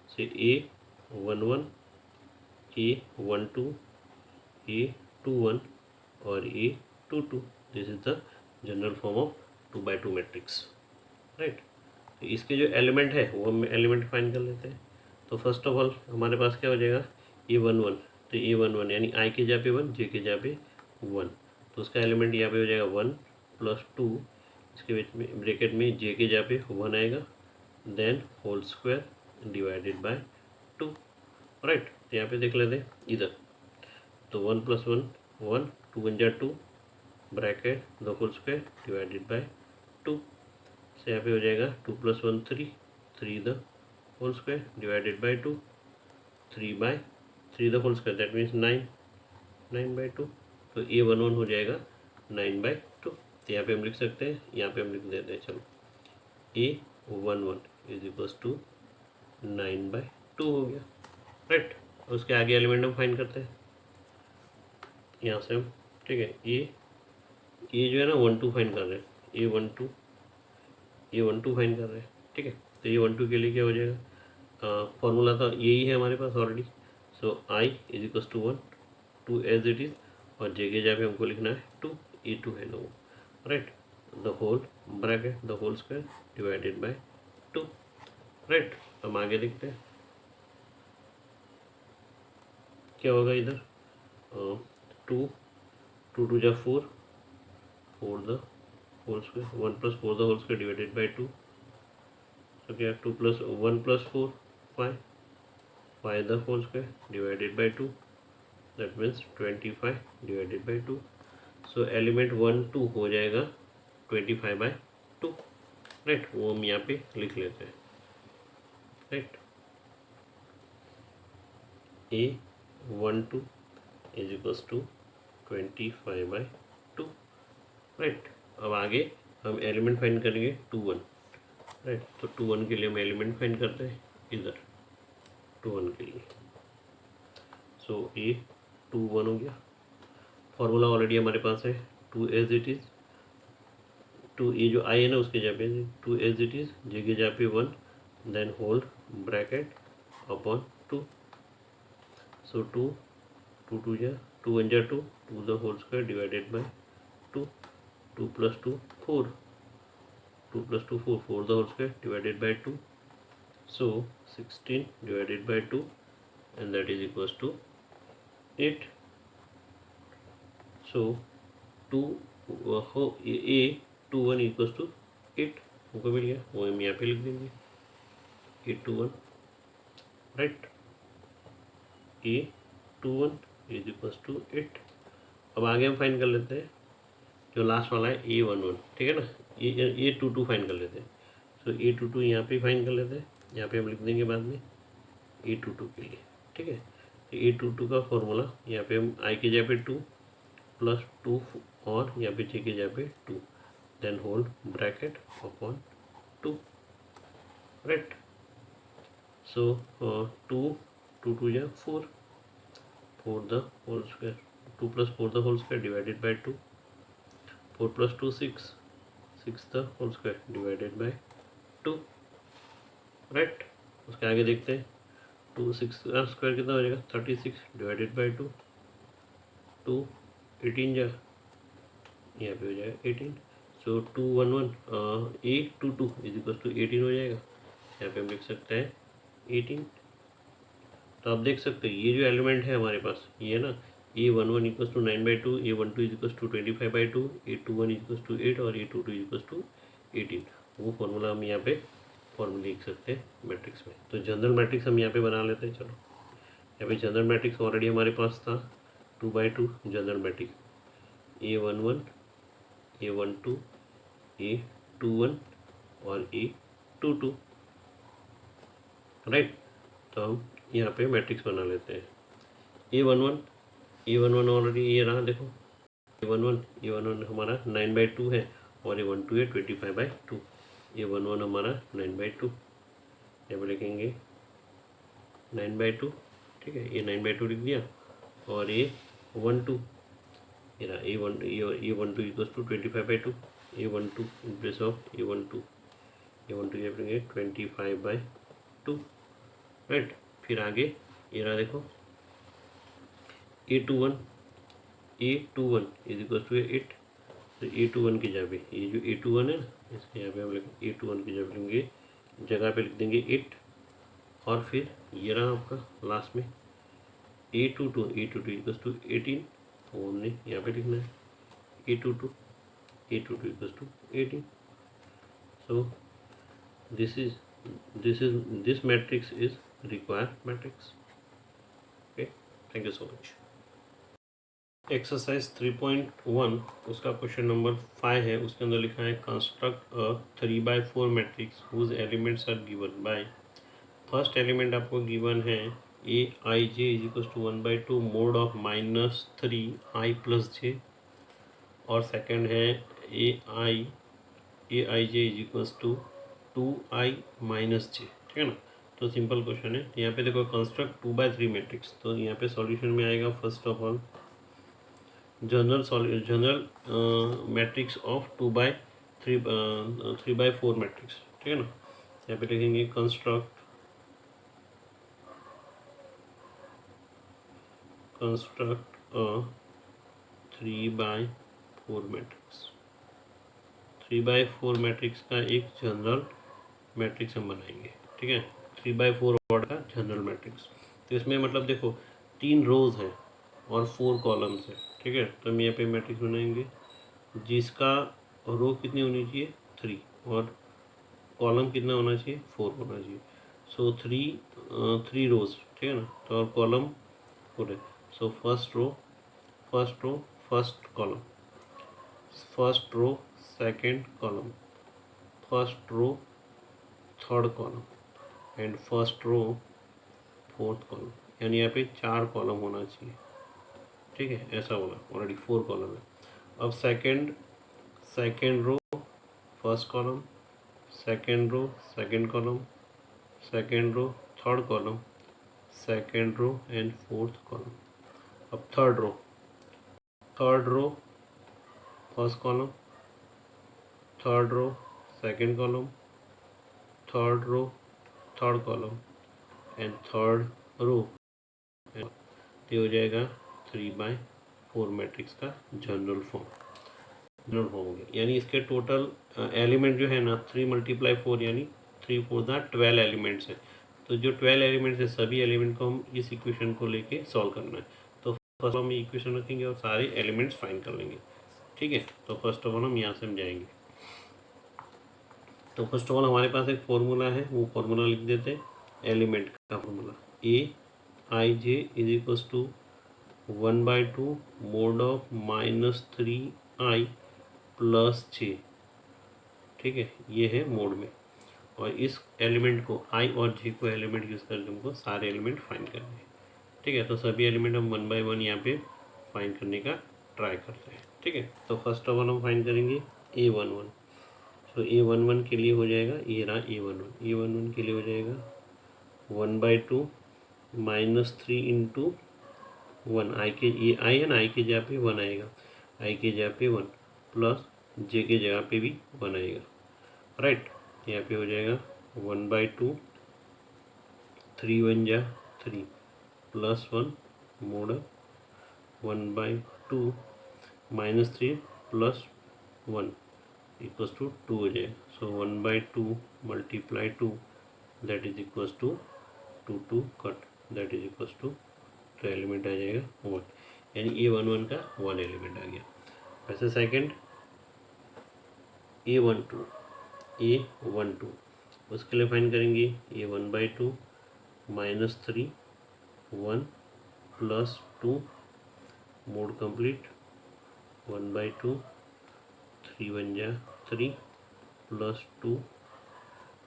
से A11 A12 A21 और A22 this is the general form of 2/2 matrix right. तो इसके जो एलिमेंट है वो हम एलिमेंट फाइंड कर लेते हैं। तो फर्स्ट ऑफ ऑल हमारे पास क्या हो जाएगा A11 तो A11 यानी I के जगह पे 1 J के जगह पे 1 तो उसका एलिमेंट यहाँ पे हो जाएगा 1 प्लस 2 इसके बीच में ब्रैकेट में J के जगह पे 1 आएगा then whole square divided by 2 right. तो यहाँ पे देख लेते हैं इधर तो 1 + 1 1 2 1 जा 2 bracket the whole square divided by 2 से यहाँ पे हो जाएगा 2 + 1 3 the whole square divided by 2 3 the whole square that means 9/2 तो A11 हो जाएगा 9/2। तो यहाँ पे हम लिख सकते हैं यहाँ पे हम लिख देते हैं चलो A11 इज इक्वल्स टू 9/2 हो गया राइट। उसके आगे एलिमेंट हम फाइंड करते हैं यहाँ से हम ठीक है ये जो है ना 1 2 फाइंड कर रहे हैं A12 फाइंड कर रहे हैं ठीक है। तो A12 के लिए क्या हो जाएगा फॉर्मूला तो यही है हमारे पास already. So I is equal to 1 2 as it is और J के जगह पे हमको लिखना है 2 A2 है ना वो write the whole bracket the whole square divided by 2 right. हम आगे देखते हैं क्या होगा इधर 2 2 जा 4 the whole square 1 + 4 the whole square divided by 2 तो क्या 2 + 1 + 4 5 the whole square divided by 2 that means 25 divided by 2। So element 1 2 हो जाएगा 25/2 राइट वो हम यहाँ पे लिख लेते हैं right A12 is equals to 25/2 right. अब आगे हम एलिमेंट फाइंड करेंगे 2 1 राइट। तो 2 1 के लिए हम एलिमेंट फाइंड करते हैं इधर 2 1 के लिए। सो A21 हो गया फॉर्मूला ऑलरेडी हमारे पास है 2 एज इट इज़ 2 ये जो I है ना उसके जगह पे 2 एज इट इज़ J के जगह पे 1 then whole bracket upon 2 so 2 two two जा 2 1 जा 2, 2 the whole square divided by 2, 2 + 2 4, 2 + 2 4, 4 the whole square divided by 2, so 16 divided by 2 and that is equals to 8. So 2 a 2 1 equals to 8 हमको मिल गया, वो हम यहाँ पे लिख देंगे 8 2 1, right. a 2 1 is equals to 8। अब आगे हम फाइंड कर लेते हैं जो लास्ट वाला है a11, ठीक है ना। a22 फाइंड कर लेते हैं। सो a22 यहाँ पे फाइंड कर लेते हैं, यहाँ पे हम लिख देंगे बाद में a22 के लिए, ठीक है। तो a22 का फॉर्मूला यहाँ पे हम i के जगह पे 2 + 2 और यहाँ पे j के जगह पे 2, then whole bracket upon 2, right. So 2 2 2 जा 4, 4 the whole square, 2 + 4 the whole square divided by 2, 4 + 2 6, 6 the whole square divided by 2, right. उसके आगे देखते हैं 2 6 का स्क्वायर कितना हो जाएगा 36 डिवाइडेड बाय 2, 2 18 जा यहाँ पे हो जाएगा 18, सो 2 1 1 a22 इज इक्वल टू 18 हो जाएगा। यहाँ पे हम लिख सकते हैं 18। तो आप देख सकते हैं ये जो एलिमेंट है हमारे पास ये है ना, a11 equals to 9/2, a12 is equals to 25/2, a21 equals to 8 और a22 इक्वल्स टू 18। वो फॉर्मूला हम यहाँ पे फॉर्मूला लिख सकते हैं मैट्रिक्स में। तो जनरल मैट्रिक्स हम यहाँ पे बना लेते हैं। चलो यहाँ पे जनरल मैट्रिक्स ऑलरेडी हमारे पास था 2/2 general matrix a11 a12 a21 और a22, राइट। तो हम यहाँ पे मैट्रिक्स बना लेते हैं। a11 ऑलरेडी ये रहा, देखो a11 हमारा 9/2 है और a12 है 25/2। a11 हमारा 9/2, यहाँ पे लिखेंगे 9/2, ठीक है। ये 9/2 लिख दिया और a12 ये रहा a12 equals to 25/2, a12 in place of a12 ये लिखेंगे 25/2, राइट। फिर आगे ये रहा देखो a21 इज इक्वल टू 8, तो a21 की जगह पे ये जो a21 है ना इसके यहाँ पे हम लिखेंगे a21 की जगह पे लिख देंगे 8, और फिर ये रहा आपका लास्ट में a22 इक्वल टू 18, तो हमने यहाँ पे लिखना है a22 equal to 18। So this matrix is required matrix। okay, thank you so much। Exercise 3.1 उसका क्वेश्चन नंबर 5 है। उसके अंदर लिखा है construct a 3/4 matrix whose elements are given by. First element आपको गिवन है aij is equal to 1/2 mod of -3 i + j, और second है aij is equal to 2i - j, ठीक है ना। तो सिंपल क्वेश्चन है। यहाँ पे देखो कंस्ट्रक्ट 2/3 मैट्रिक्स, तो यहाँ पे सॉल्यूशन में आएगा first of all general matrix of 3/4 matrix, ठीक है ना। यहाँ पे लिखेंगे कंस्ट्रक्ट अ 3/4 मैट्रिक्स। 3/4 मैट्रिक्स का एक जनरल मैट्रिक्स हम बनाएंगे, ठीक है। 3/4 ऑर्डर का जनरल मैट्रिक्स। तो इसमें मतलब देखो 3 रोज हैं और 4 कॉलम्स है, ठीक है। तो हम यहाँ पे मैट्रिक्स बनाएंगे जिसका रो कितनी होनी चाहिए 3 और कॉलम कितना होना चाहिए 4 होना चाहिए। सो 3 रोज, ठीक है ना। तो और कॉलम 4 है। So first row first column, first row second column, first row third column and first row fourth column, यानी यहाँ पे 4 कॉलम होना चाहिए, ठीक है। ऐसा बोला ऑलरेडी 4 कॉलम है। अब second row first column, second row second column, second row third column, second row and fourth column. अब third row first column, third row second column, third row third column and third row, ये हो जाएगा 3/4 matrix का general form हो गया। यानी इसके total element जो है ना 3 × 4 यानी 3 4 12 एलिमेंट्स है। तो जो 12 एलिमेंट्स है सभी एलिमेंट को हम इस इक्वेशन को लेके सॉल्व करना है। तो फर्स्ट हम इक्वेशन रखेंगे और सारे एलिमेंट्स फाइंड कर लेंगे। ठीक है, तो फर्स्ट ऑफ ऑल हम यहाँ से हम जाएंगे। तो फर्स्ट ऑफ ऑल हमारे पास एक फॉर्मूला है, वो फॉर्मूला लिख देते हैं। एलिमेंट का formula Aij is to 1/2 mod of -3i plus j। ठीक है, ये है मोड में। और इस एलिमेंट को i और j को एलिमेंट यूज़ करके हमको सारे एलिमेंट फाइंड करने हैं। ठीक है, तो सभी एलिमेंट हम 1 बाय 1 यहाँ पे फाइंड करने का ट्राई करते हैं। ठीक है, तो फर्स्ट ऑफ ऑल हम फाइंड करेंगे A11। तो A11 के लिए हो जाएगा, ये रहा A11 के लिए हो जाएगा 1/2 -3 इंटू 1 आई के, ये आई है ना, आई के जगह पे 1 आएगा, आई के जगह पे 1 प्लस जे के जगह पे भी 1 आएगा। राइट, यहाँ पे हो जाएगा 1/2 3 1 जा 3 plus 1 mod 1/2 -3 plus 1 equals to 2 हो जाएगा। So 1/2 × 2 that is equals to 2 cut that is equals to, तो एलिमेंट आ जाएगा 1, यानी A11 का 1 एलिमेंट आ गया। वैसे सेकंड A12 उसके लिए फाइंड करेंगे A1/2 -3 1 प्लस 2 मोड कंप्लीट 1/2 3 1 जा 3 plus 2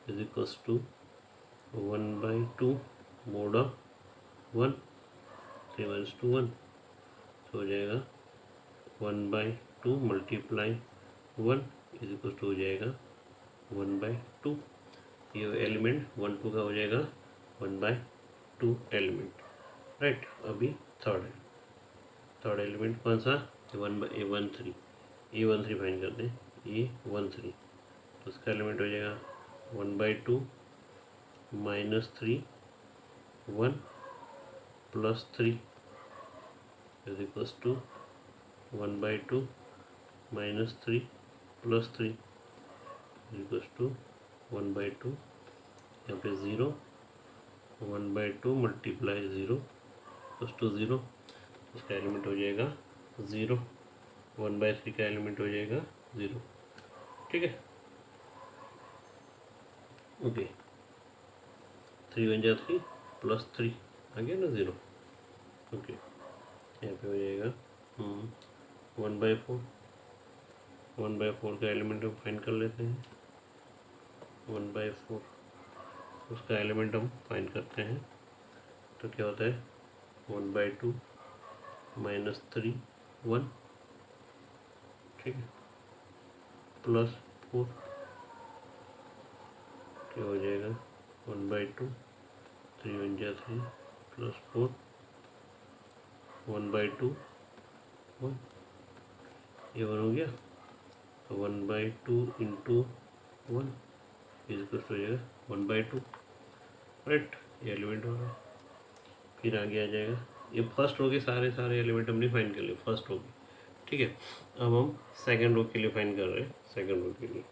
is equals to 1/2 mod of 1 3 1 to 1, तो हो जाएगा 1/2 मल्टीप्लाई 1 इज इक्वल टू हो जाएगा 1/2। ये एलिमेंट 1 2 का हो जाएगा 1/2 एलिमेंट। राइट, अभी थर्ड एलिमेंट कौन सा, A13 फाइंड करते हैं। A13 तो उसका एलिमेंट हो जाएगा 1/2 -3 1 plus 3 is equals to 1/2 -3 plus 3 is equals to 1/2, यहाँ पे 0 1/2 मल्टीप्लाई 0 प्लस टू 0, इसका एलिमेंट हो जाएगा 0। 1/3 का एलिमेंट हो जाएगा 0। ठीक है, ओके 3 1 जा 3 प्लस 3 आ गया ना 0। ओके, यहाँ पे हो जाएगा 1/4 1/4 का एलिमेंट हम फाइंड कर लेते हैं। 1/4 उसका एलिमेंट हम फाइंड करते हैं, तो क्या होता है 1/2 -3 1, ठीक है, प्लस 4 क्या हो जाएगा 1/2 3 1 जा 3 प्लस 4 1/2 1, ये 1 हो गया। तो 1/2 इंटू 1 इज इक्वल हो जाएगा 1/2। राइट, ये एलिमेंट होगा। फिर आगे आ जाएगा, ये फर्स्ट रो के सारे एलिमेंट हमने फाइंड कर लिए फर्स्ट रो के। ठीक है, अब हम सेकंड रो के लिए फाइंड कर रहे हैं। सेकंड रो के लिए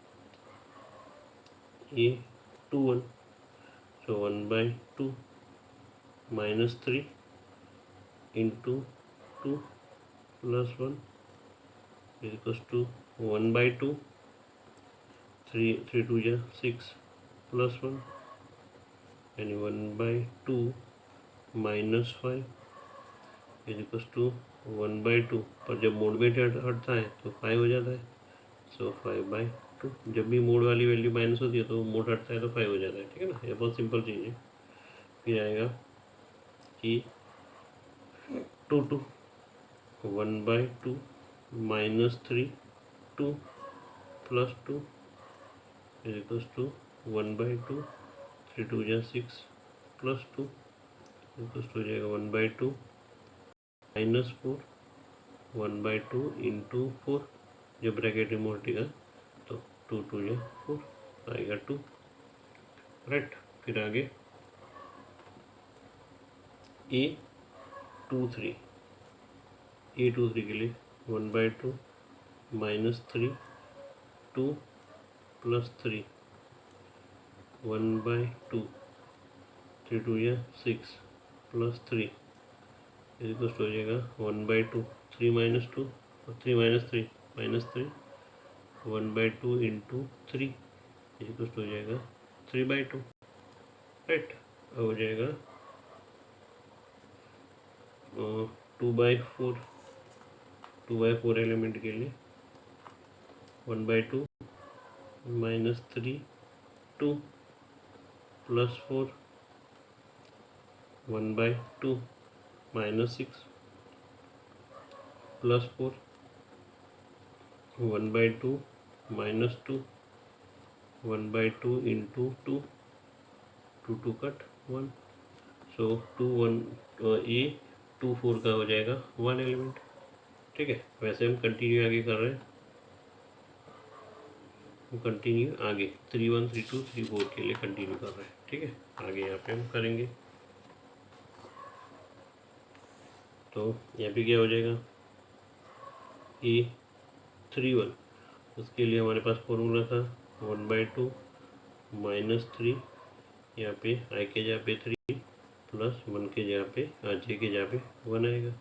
A21 so 1/2 -3 into 2 plus 1 is equal to 1/2 3 2 जा 6 प्लस 1 यानी 1/2 -5 इज इक्वल टू 1/2, पर जब मोड में हटता है तो 5 हो जाता है। सो 5/2, जब भी मोड वाली वैल्यू माइनस होती है तो मोड हटता है तो 5 हो जाता है। ठीक है ना, ये बहुत सिंपल चीज़ है। फिर आएगा कि 2 1/2 -3 2 प्लस 2 इज इक्वल टू 1/2 3 2 जा 6 प्लस 2 इक्वल हो जाएगा 1/2 -4 1/2 इंटू 4, जब ब्रैकेट रिमूव हटेगा तो 2 2 जा 4 आएगा 2। राइट, फिर आगे A23 E23 के लिए 1/2 -3 2 + 3 1/2 3 2 या 6 + 3 इक्वल हो जाएगा 1/2 3 - 2 और 3 - 3 -3 1/2 × 3 इक्वल हो जाएगा 3/2 राइट। हो जाएगा 2/4 एलिमेंट के लिए 1/2 -3 2 + 4 1/2 -6 + 4 1/2 -2 1/2 × 2 2 2 कट 1 सो 2 1 ये 2 4 का हो जाएगा 1 एलिमेंट। ठीक है, वैसे हम कंटिन्यू आगे कर रहे हैं, कंटिन्यू आगे 3 1 3 2 3 4 के लिए कंटिन्यू कर रहे हैं। ठीक है, आगे यहाँ पे हम करेंगे तो यहाँ पे क्या हो जाएगा E31 उसके लिए हमारे पास फॉर्मूला था 1/2 -3 यहाँ पे I के जगह पे 3 + 1 के जगह पे J के जगह पे 1 आएगा।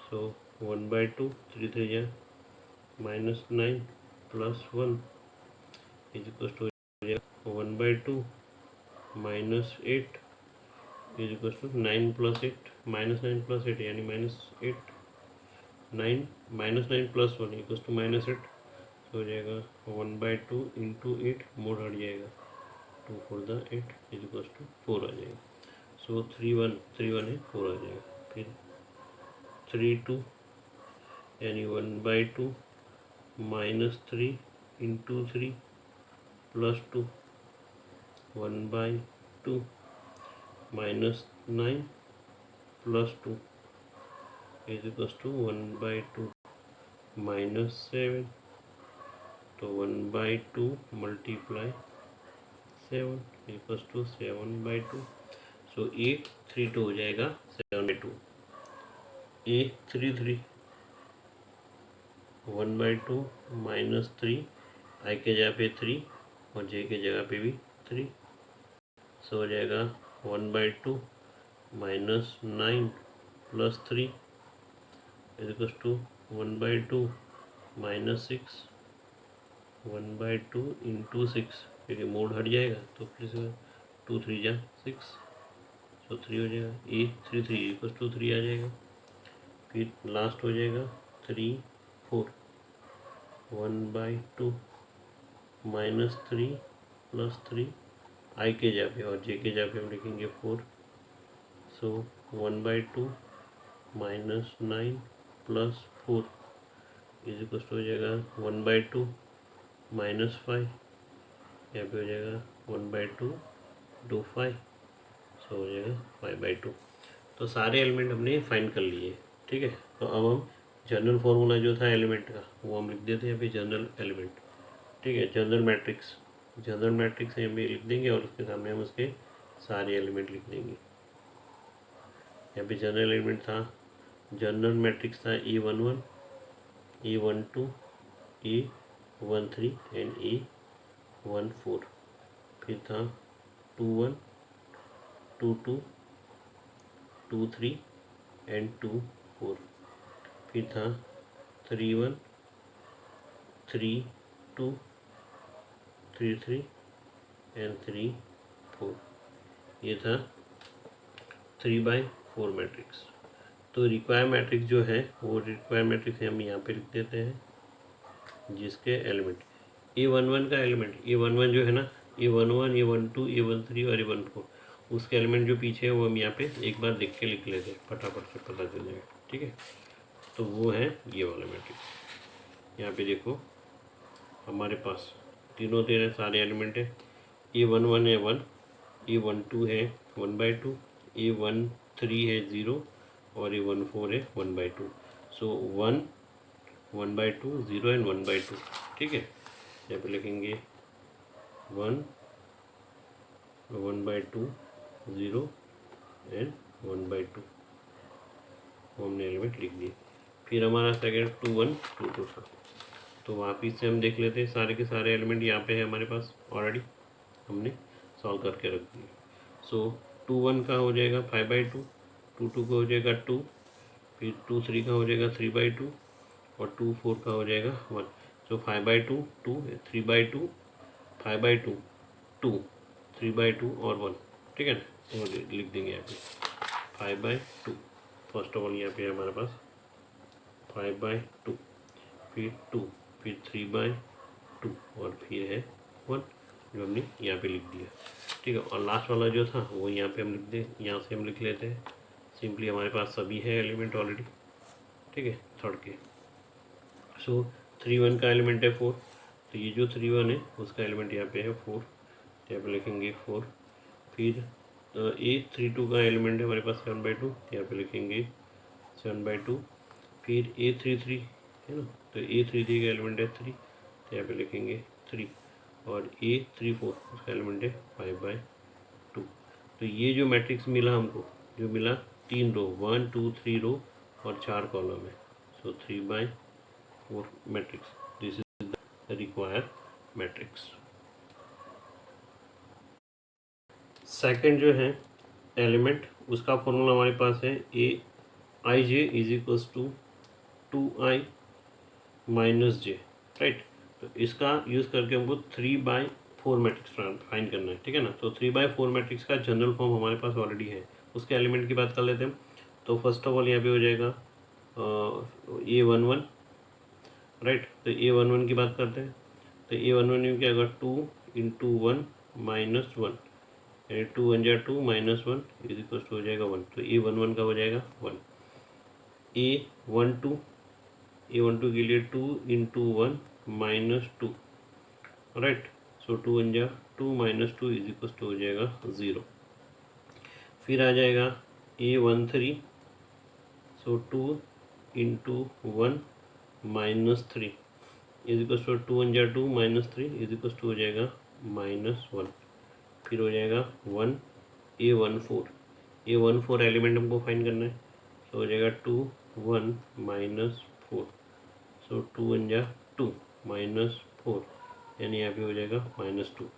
सो 1/2 3 3 या -9 + 1 is equal to 1/2 -8 is equal to 9 + 8 -9 + 8 यानी -8 9 -9 + 1 इक्वल टू -8 हो जाएगा 1/2 × 8 मोड हट जाएगा 2 4 द 8 इज इक्वल टू 4 आ जाएगा। सो 3 1 है 4 आ जाएगा। फिर 3 2 यानी 1/2 -3 × 3 + 2 1/2 -9 + 2 इज इक्वल टू 1/2 -7 तो 1/2 × 7 इक्वल टू 7/2 सो A32 हो जाएगा 7/2। A33 1/2 -3 I के जगह पे 3 और J के जगह पे भी 3 सो हो जाएगा 1/2 -9 + 3 इज इक्वल टू 1/2 -6 1/2 × 6 क्योंकि मोड हट जाएगा तो फिर से 2 3 जा 6 सो 3 हो जाएगा। A33 इक्वल टू 3 आ जाएगा। फिर लास्ट हो जाएगा 3 4 1/2 -3 + 3 I के जगह पे और J के जगह पे हम लिखेंगे 4 सो 1/2 -9 + 4 इज इक्वल टू हो जाएगा 1/2 -5 यहाँ पे हो जाएगा 1/2 2 5 सो हो जाएगा 5/2। तो सारे एलिमेंट हमने फाइंड कर लिए। ठीक है, तो अब हम जनरल फार्मूला जो था एलिमेंट का वो हम लिख देते हैं। अभी जनरल एलिमेंट, ठीक है, जनरल मैट्रिक्स हम भी लिख देंगे और उसके सामने हम उसके सारे एलिमेंट लिख देंगे। यहाँ पे जनरल एलिमेंट था, जनरल मैट्रिक्स था E11 E12 E13 and E14। फिर था 21 22 23 एंड 24। फिर था 31 32 33 एंड 34। ये था 3/4 मैट्रिक्स। तो रिक्वायर मैट्रिक्स जो है वो रिक्वायर मैट्रिक्स हम यहाँ पे लिख देते हैं, जिसके एलिमेंट E11 का एलिमेंट E11 जो है ना, E11 E12 E13 और E14 उसके एलिमेंट जो पीछे है वो हम यहाँ पे एक बार देख के लिख लेते हैं, फटाफट से पता चल जाएगा। ठीक है, तो वो है ये वाला मैट्रिक्स। यहाँ पे देखो हमारे पास तीनों तेरे सारे एलिमेंट है। E11 है 1, E12 है 1/2, E13 है 0 और E14 है 1/2। सो 1 1/2 0 एंड 1/2। ठीक है, यहाँ पे लिखेंगे 1 1/2 0 एंड 1/2 हमने एलिमेंट लिख दिए। फिर हमारा सेकेंड 2 1 2 2 था। तो वापिस से हम देख लेते हैं, सारे के सारे एलिमेंट यहाँ पे है हमारे पास ऑलरेडी, हमने सॉल्व करके रख दिए। सो 2 1 का हो जाएगा 5/2, 2 2 का हो जाएगा 2, फिर 2 3 का हो जाएगा 3/2 और 2 4 का हो जाएगा 1। सो 5/2 2 3/2 5/2 2 3/2 और 1, ठीक है ना। तो लिख देंगे यहाँ पे 5/2। फर्स्ट ऑफ ऑल यहाँ पे है हमारे पास 5/2, फिर 2, फिर 3/2 और फिर है 1, जो हमने यहाँ पे लिख दिया, ठीक है। और लास्ट वाला जो था वो यहाँ पे हम लिख दे, यहाँ से हम लिख लेते हैं सिंपली, हमारे पास सभी है एलिमेंट ऑलरेडी, ठीक है, थर्ड के। सो 3 1 का एलिमेंट है 4, तो ये जो 3 1 है उसका एलिमेंट यहाँ पे है 4, तो यहाँ पे लिखेंगे 4। फिर A32 का एलिमेंट है हमारे पास 7/2, यहाँ पे लिखेंगे 7/2। फिर A33 है ना, तो A33 का एलिमेंट है 3, तो यहाँ पे लिखेंगे 3। और A34 उसका एलिमेंट है 5/2। तो ये जो मैट्रिक्स मिला हमको, जो मिला 3 रो, 1 2 3 रो और 4 कॉलम है। So 3/4 matrix, this is the required matrix. Second जो है एलिमेंट, उसका फॉर्मूला हमारे पास है Aij is equals to 2i minus j, right. तो इसका यूज़ करके हमको 3/4 मैट्रिक्स फाइंड करना है, ठीक है ना। तो 3/4 मैट्रिक्स का जनरल फॉर्म हमारे पास ऑलरेडी है, उसके एलिमेंट की बात कर लेते हैं। तो फर्स्ट ऑफ ऑल यहाँ पे हो जाएगा A11, राइट। तो A11 की बात करते हैं, तो A11 में क्या होगा 2 × 1 - 1, यानी 2 1 जा 2 -1 इज इक्वल टू हो जाएगा 1। तो A11 का हो जाएगा 1। A12 के लिए 2 × 1 - 2, राइट। सो 2 1 जा 2 -2 इज इक्वल टू हो जाएगा 0। फिर आ जाएगा A13, so 2 × 1 - 3 is equal to 2 1 जा 2 -3 इज इक्वल टू हो जाएगा -1। फिर हो जाएगा 1 A14 एलिमेंट हमको फाइंड करना है, तो हो जाएगा 2 1 -4। सो 2 1 जा 2 -4, यानी यहाँ पे हो जाएगा -2।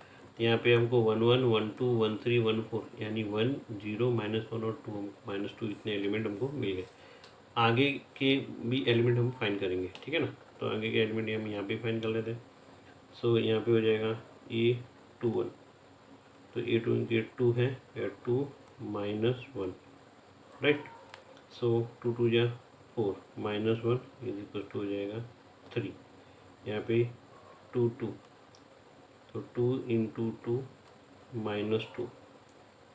यहाँ पे हमको 1 1 1 2 1 3 1 4, यानी 1 0 -1 और 2 -2 इतने एलिमेंट हमको मिल गए। आगे के भी एलिमेंट हम फाइंड करेंगे, ठीक है ना। तो आगे के एलिमेंट हम यहाँ पे फाइंड कर लेते हैं। सो यहाँ पे हो जाएगा A21, तो A21 के 2 है, 2 -1, राइट। सो 2 2 जा 4 -1 इज इक्वल टू हो जाएगा 3। यहाँ पे 2 2, तो 2 × 2 -2,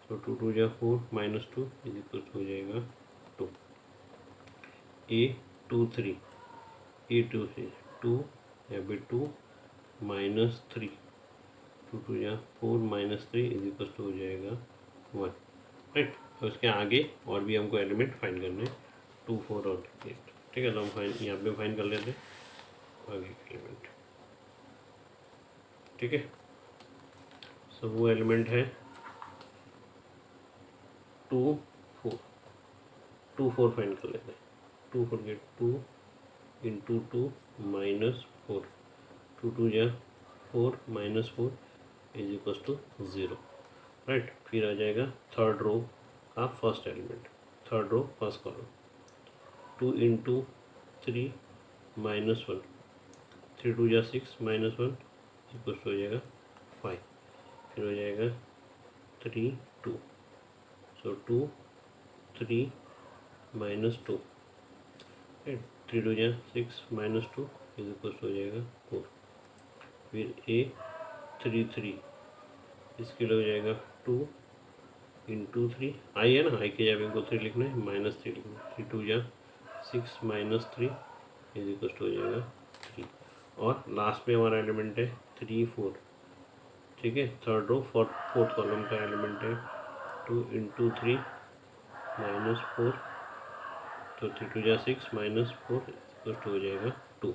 तो 2 2 जा 4 -2 इज इक्वल टू हो जाएगा 2। A23 2 यहाँ पे 2 -3, 2 2 जा 4 -3 इज इक्वल टू हो जाएगा 1, राइट। और उसके आगे और भी हमको एलिमेंट फाइंड करने हैं, 2 4 और 8, ठीक है। तो हम फाइंड यहाँ पे फाइंड कर लेते हैं आगे के एलिमेंट, ठीक है। सो वो एलिमेंट है 2 4, 2 4 फाइंड कर लेते हैं। 2 4 के 2 × 2 -4, 2 2 जा 4 -4 इज इक्वल टू 0, राइट। फिर आ जाएगा थर्ड रो का first element, third row first column, 2 × 3 -1, 3 2 जा 6 -1 इक्वल टू हो जाएगा 5। फिर हो जाएगा 3 2, सो 2 3 -2, 3 2 जा 6 -2 इज इक्वल टू हो जाएगा 4। फिर A33, इसके लिए हो जाएगा 2 × 3, आई है ना, आई के जगह हमको 3 लिखना है, -3 लिखना है। 3 2 जा 6 -3 इज इक्वल टू हो जाएगा 3। और लास्ट में हमारा एलिमेंट है 3 4, ठीक है। थर्ड रो फोर्थ कॉलम का एलिमेंट है 2 × 3 -4, तो 3 2 जा 6 -4 इक्वल टू हो जाएगा 2।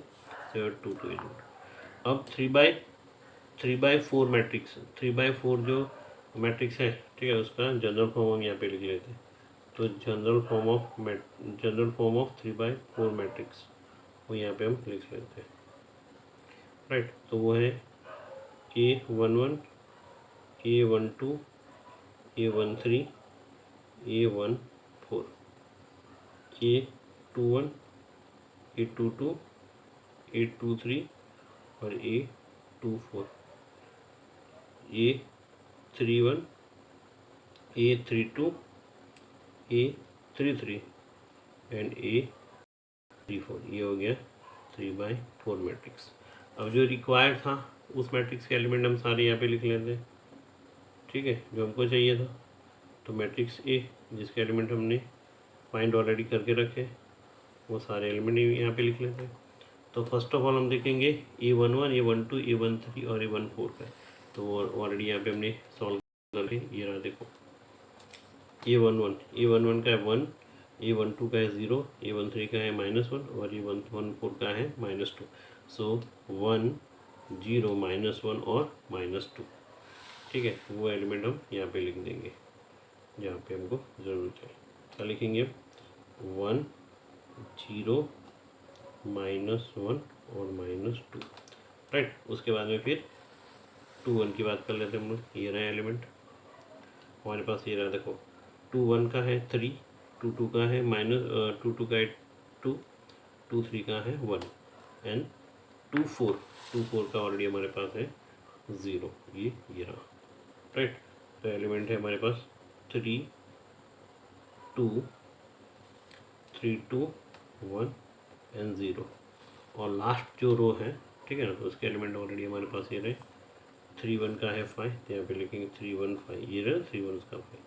7 2 2 अब 3/4 मैट्रिक्स, 3/4 जो मैट्रिक्स है, ठीक है, उसका जनरल फॉर्म हम यहाँ पे लिख लेते हैं। तो जनरल फॉर्म ऑफ 3/4 मैट्रिक्स वो यहाँ पे हम लिख लेते हैं, राइट। तो वो है A11, A12, A13, A14, A21, A22, A23 और A24, A31, A32, A33 and A34। ये हो गया 3/4 मैट्रिक्स। अब जो रिक्वायर्ड था उस मैट्रिक्स के एलिमेंट हम सारे यहाँ पे लिख लेते हैं, ठीक है, जो हमको चाहिए था। तो मैट्रिक्स ए जिसके एलिमेंट हमने फाइंड ऑलरेडी करके रखे, वो सारे एलिमेंट यहाँ पे लिख लेते हैं। तो फर्स्ट ऑफ ऑल हम देखेंगे A11, A12, A13 और A14 का। तो ऑलरेडी यहाँ पे हमने सॉल्व कर लिया, ये रहा देखो। A11 का है 1, A12 का है 0, A13 का है -1 और A14 का है -2। सो 1, 0, -1 और -2, ठीक है। वो एलिमेंट हम यहाँ पे लिख देंगे जहाँ पे हमको ज़रूरत है। क्या लिखेंगे? 1, 0, -1 और -2, राइट। उसके बाद में फिर 2, 1 की बात कर लेते हैं हम लोग। ये रहा एलिमेंट हमारे पास, ये रहा देखो। 2, 1 का है 3, 2, 2 का है -2, 2 का है 2, 2, 3 का है 1 एंड 2, 4 का ऑलरेडी हमारे पास है 0। ये रहा, राइट। तो एलिमेंट है हमारे पास 3, 2, 3, 2, 1 एंड 0। और लास्ट जो रो है, ठीक है ना, तो उसके एलिमेंट ऑलरेडी हमारे पास ये रहे। 3, 1 का है 5, तो यहाँ पे लिखेंगे 3, 1, 5। ये रहा 3, 1 का 5।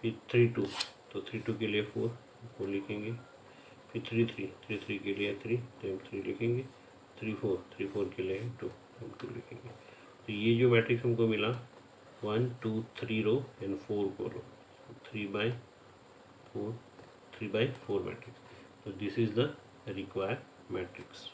फिर 3, 2, तो 3, 2 के लिए 4 लिखेंगे। फिर 3, 3 के लिए 3, तो हम 3 लिखेंगे। 3, 4 के लिए 2, हम 2 लिखेंगे। तो ये जो मैट्रिक्स हमको मिला 1, 2, 3 रो एंड 4 कॉलम, 3/4 मैट्रिक्स। तो this is the required matrix.